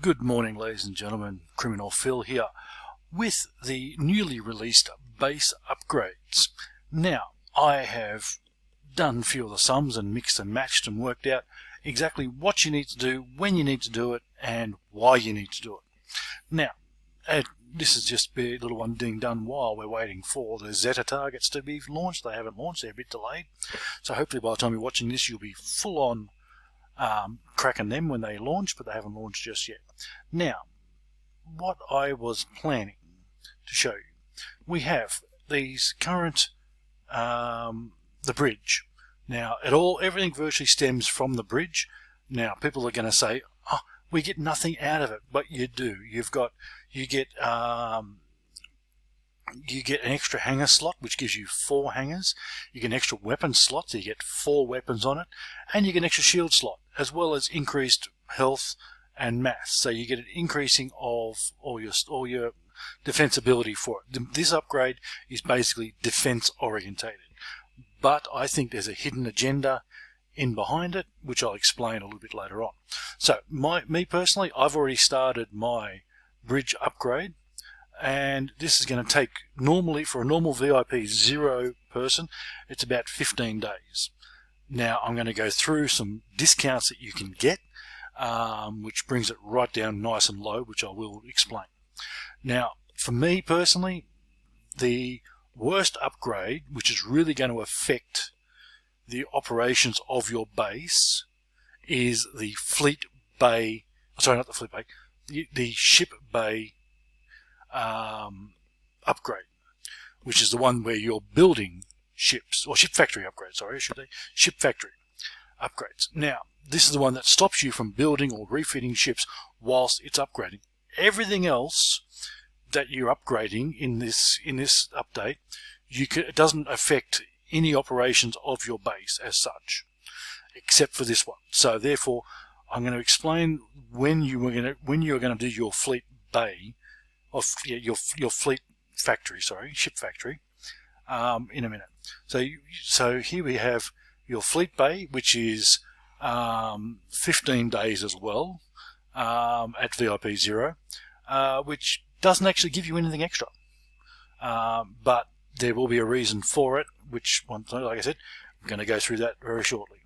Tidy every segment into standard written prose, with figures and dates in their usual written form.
Good morning, ladies and gentlemen. Criminal Phil here with the newly released base upgrades. Now, I have done a few of the sums and mixed and matched and worked out exactly what you need to do, when you need to do it, and why you need to do it. Now, this is just a little one being done while we're waiting for the Zeta targets to be launched. They haven't launched, they're a bit delayed. So hopefully by the time you're watching this, you'll be full on cracking them when they launch, but they haven't launched just yet. Now, what I was planning to show you, we have these current the bridge. Now, everything virtually stems from the bridge. Now, people are going to say, "Oh, we get nothing out of it," but you do. You get an extra hanger slot, which gives you 4 hangers. You get an extra weapon slot, so you get 4 weapons on it, and you get an extra shield slot, as well as increased health and mass. So you get an increasing of all your defensibility for it. This upgrade is basically defense orientated, but I think there's a hidden agenda in behind it, which I'll explain a little bit later on. So me personally, I've already started my bridge upgrade. And this is going to take, normally for a normal VIP 0 person, it's about 15 days. Now I'm going to go through some discounts that you can get, which brings it right down nice and low, which I will explain. Now, for me personally, the worst upgrade, which is really going to affect the operations of your base, is the Fleet Bay, sorry, not the Fleet Bay, the Ship Bay upgrade, which is the one where you're building ships, or ship factory upgrade, sorry, should they? Ship factory upgrades. Now, this is the one that stops you from building or refitting ships whilst it's upgrading. Everything else that you're upgrading in this update, it doesn't affect any operations of your base as such, except for this one. So therefore, I'm going to explain when you're going to do your Fleet Bay, your fleet factory, sorry, ship factory, in a minute. So here we have your Fleet Bay, which is 15 days as well, at VIP 0, which doesn't actually give you anything extra, but there will be a reason for it, which, like I said, I'm going to go through that very shortly.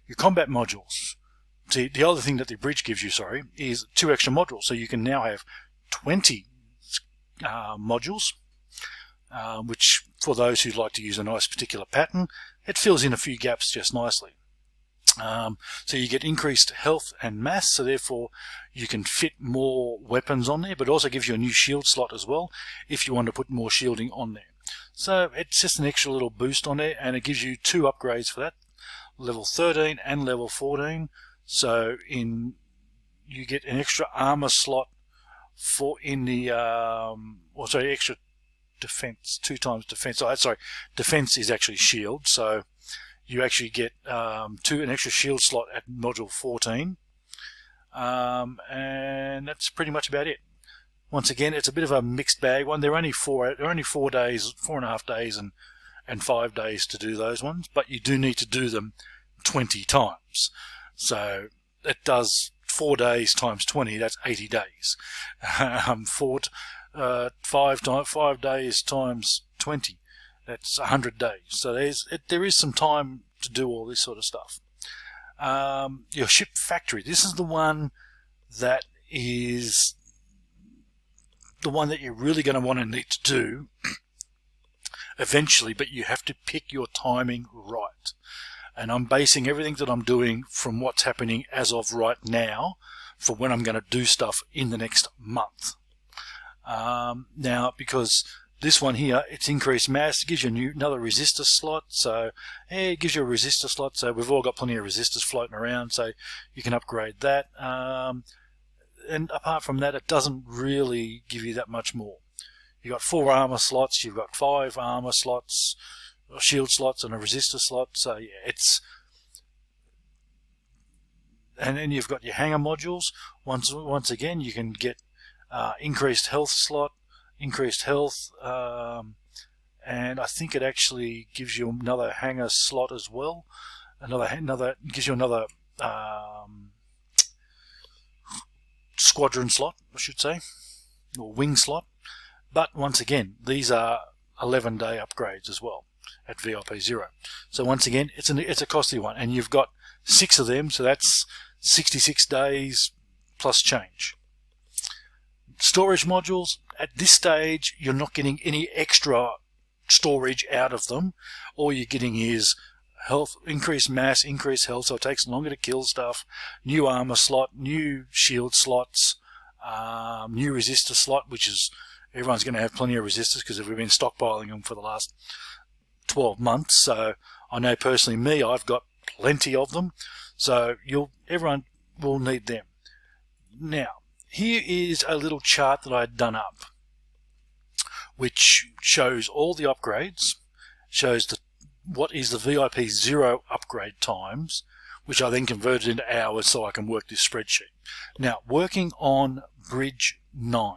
Your combat modules. See, the other thing that the bridge gives you, sorry, is 2 extra modules, so you can now have 20 modules, which for those who like to use a nice particular pattern, it fills in a few gaps just nicely. So you get increased health and mass, so therefore you can fit more weapons on there, but it also gives you a new shield slot as well if you want to put more shielding on there. So it's just an extra little boost on there, and it gives you 2 upgrades for that, level 13 and level 14. So you get an extra armor slot for in the extra defense, 2 times defense. Oh, sorry, defense is actually shield, so you actually get an extra shield slot at module 14, and that's pretty much about it. Once again, it's a bit of a mixed bag one. They're only 4 days, 4.5 days, and 5 days to do those ones, but you do need to do them 20 times. So it does 4 days times 20, that's 80 days. 5 days times 20, that's 100 days. So there is some time to do all this sort of stuff. Your ship factory, this is the one that is the one that you're really going to want to need to do eventually, but you have to pick your timing right. And I'm basing everything that I'm doing from what's happening as of right now for when I'm going to do stuff in the next month. Now, because this one here, it's increased mass, it gives you another resistor slot, so it gives you a resistor slot, so we've all got plenty of resistors floating around, so you can upgrade that. And apart from that, it doesn't really give you that much more. You've got 4 armor slots, you've got 5 armor slots, shield slots, and a resistor slot, so yeah, and then you've got your hanger modules. Once again, you can get increased health slot, increased health, and I think it actually gives you another hanger slot as well. Gives you another squadron slot, I should say, or wing slot. But once again, these are 11-day upgrades as well at VIP 0. So once again, it's a costly one, and you've got 6 of them, so that's 66 days plus change. Storage modules, at this stage, you're not getting any extra storage out of them. All you're getting is health, increased mass, increased health, so it takes longer to kill stuff, new armor slot, new shield slots, new resistor slot, which is, everyone's going to have plenty of resistors because we've been stockpiling them for the last 12 months. So I know personally me, I've got plenty of them, so everyone will need them. Now, here is a little chart that I'd done up, which shows all the upgrades, shows what is the VIP 0 upgrade times, which I then converted into hours so I can work this spreadsheet. Now, working on Bridge 9,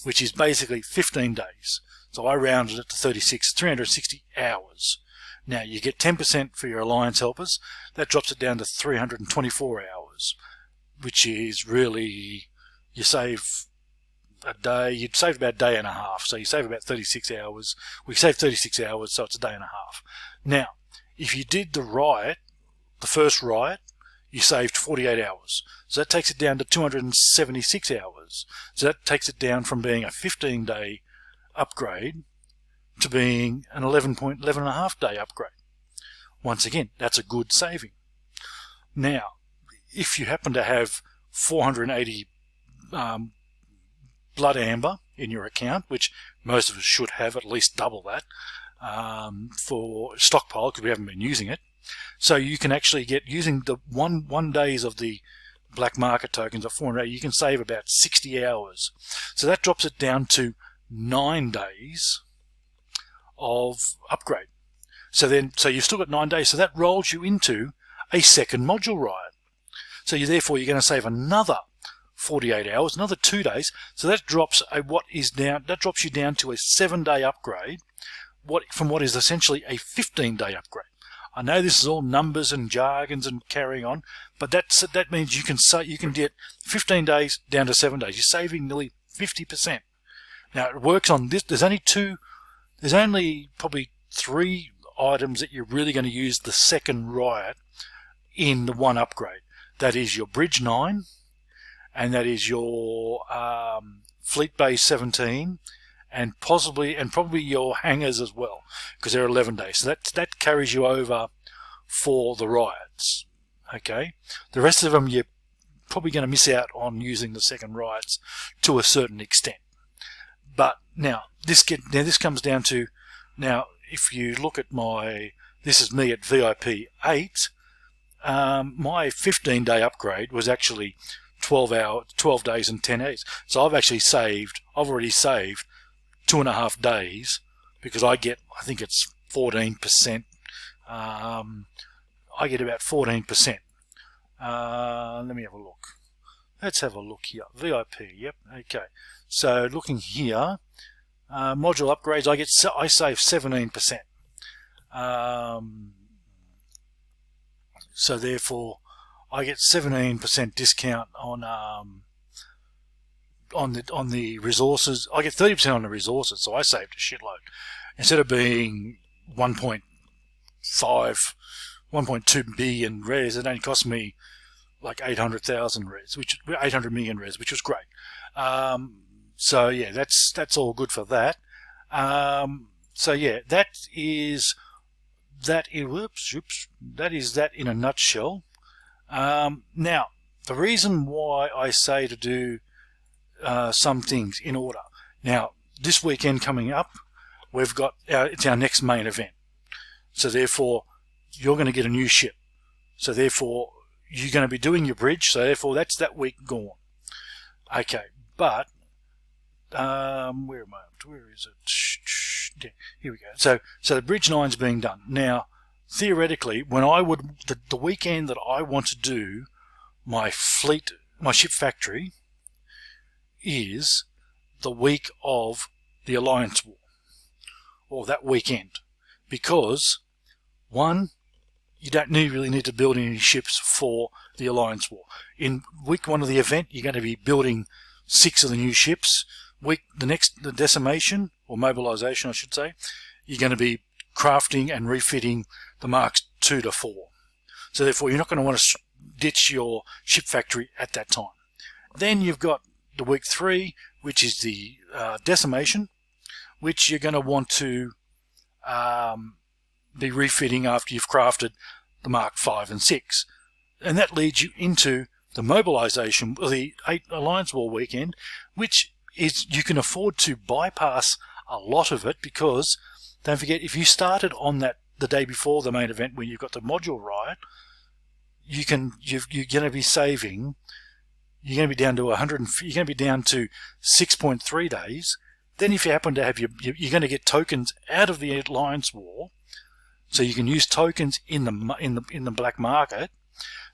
which is basically 15 days. So I rounded it to 360 hours. Now, you get 10% for your Alliance helpers. That drops it down to 324 hours, which is really, you save a day, you'd save about a day and a half. So you save about 36 hours. We save 36 hours, so it's a day and a half. Now, if you did the riot, the first riot, you saved 48 hours. So that takes it down to 276 hours. So that takes it down from being a 15-day upgrade to being an 11.5 day upgrade. Once again, that's a good saving. Now, if you happen to have 480 blood amber in your account, which most of us should have at least double that for stockpile because we haven't been using it, so you can actually get, using the one days of the black market tokens at 480, you can save about 60 hours. So that drops it down to 9 days of upgrade. So you've still got 9 days, so that rolls you into a second module riot. So therefore you're going to save another 48 hours, another 2 days. So that drops you down to a 7-day upgrade, from what is essentially a 15-day upgrade. I know this is all numbers and jargons and carrying on, but that means you can get 15 days down to 7 days. You're saving nearly 50%. Now it works on this. There's only probably 3 items that you're really going to use the second riot in the one upgrade. That is your Bridge 9, and that is your Fleet Base 17, and probably your hangars as well, because they're 11 days. So that carries you over for the riots. Okay, the rest of them you're probably going to miss out on using the second riots to a certain extent. But now this comes down to, now if you look at this is me at VIP 8. My 15-day upgrade was actually 12 days and 10 days. So I've already saved 2.5 days, because I think it's 14%. I get about 14%. Let me have a look. Let's have a look here. VIP, yep, okay. So looking here, module upgrades, I save 17%. So therefore, I get 17% discount on the resources. I get 30% on the resources, so I saved a shitload. Instead of being 1.2 billion res, it only cost me like 800,000 res, 800 million res, which was great. So yeah, that's all good for that. So yeah, that is that in a nutshell. Now, the reason why I say to do some things in order. Now, this weekend coming up, we've got it's our next main event. So therefore, you're going to get a new ship. So therefore, you're going to be doing your bridge. So therefore, that's that week gone. Okay, but where am I? Where is it? Yeah, here we go. So the bridge 9's being done now. Theoretically, when the weekend that I want to do my ship factory is the week of the Alliance War, or that weekend, because one, you don't really need to build any ships for the Alliance War. In week 1 of the event, you're going to be building 6 of the new ships. The decimation, or mobilization I should say, you're going to be crafting and refitting the Marks 2 to 4. So therefore you're not going to want to ditch your ship factory at that time. Then you've got the week 3, which is the decimation, which you're going to want to be refitting after you've crafted the Mark 5 and 6. And that leads you into the mobilization, or the 8 Alliance War weekend, which is, you can afford to bypass a lot of it, because don't forget, if you started on the day before the main event when you've got the module riot, you're going to be saving. You're going to be down to you're going to be down to 6.3 days. Then if you happen to have you're going to get tokens out of the Alliance War, so you can use tokens in the black market.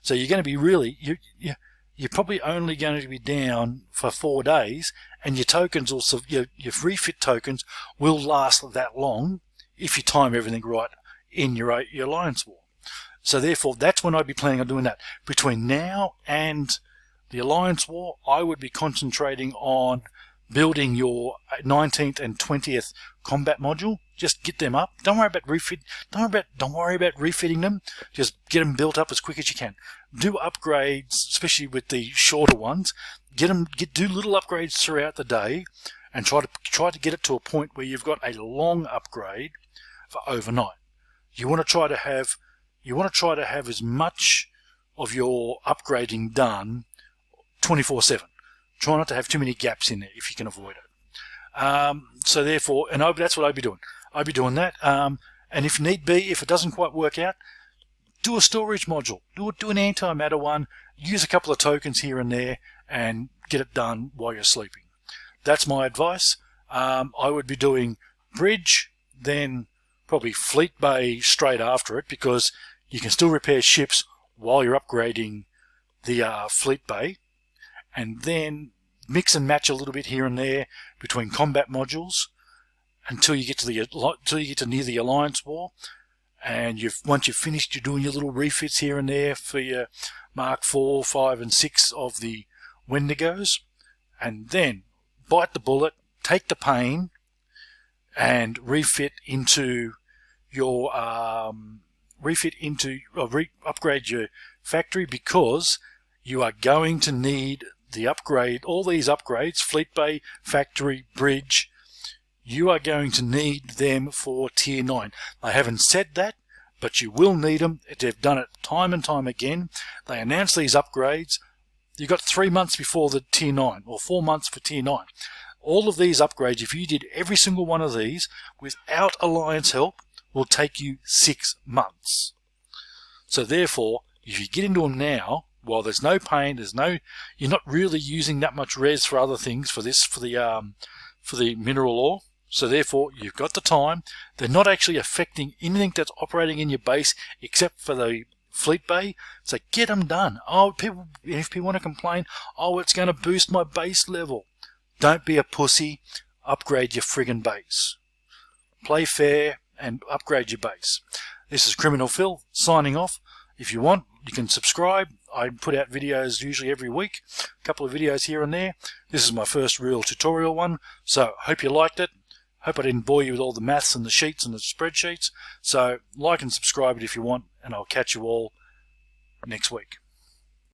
So you're going to be really you're probably only going to be down for 4 days, and your tokens also, your refit tokens will last that long if you time everything right in your Alliance War. So therefore, that's when I'd be planning on doing that. Between now and the Alliance War, I would be concentrating on building your 19th and 20th combat module. Just get them up. Don't worry about refit. Don't worry about refitting them. Just get them built up as quick as you can. Do upgrades, especially with the shorter ones. Do little upgrades throughout the day, and try to get it to a point where you've got a long upgrade for overnight. You want to try to have as much of your upgrading done 24/7. Try not to have too many gaps in there if you can avoid it. So therefore, that's what I'd be doing. I'd be doing that. And if need be, if it doesn't quite work out, do a storage module. Do an antimatter one. Use a couple of tokens here and there, and get it done while you're sleeping. That's my advice. I would be doing bridge, then probably fleet bay straight after it, because you can still repair ships while you're upgrading the fleet bay, and then mix and match a little bit here and there between combat modules until you get to near the Alliance War. And once you've finished, you're doing your little refits here and there for your Mark 4, 5, and 6 of the Wendigos, and then bite the bullet, take the pain, and upgrade your factory, because you are going to need all these upgrades, fleet bay, factory, bridge. You are going to need them for tier 9. I haven't said that, but you will need them. They've done it time and time again. They announce these upgrades. You've got 3 months before the tier 9, or 4 months for tier 9. All of these upgrades, if you did every single one of these without Alliance help, will take you 6 months. So therefore, if you get into them now, while there's no pain, you're not really using that much res for other things for the mineral ore. So therefore, you've got the time. They're not actually affecting anything that's operating in your base except for the fleet bay. So get them done. If people want to complain, it's going to boost my base level. Don't be a pussy. Upgrade your friggin' base. Play fair and upgrade your base. This is Criminal Phil signing off. If you want, you can subscribe. I put out videos usually every week, a couple of videos here and there. This is my first real tutorial one, so hope you liked it. Hope I didn't bore you with all the maths and the sheets and the spreadsheets. So like and subscribe it if you want, and I'll catch you all next week.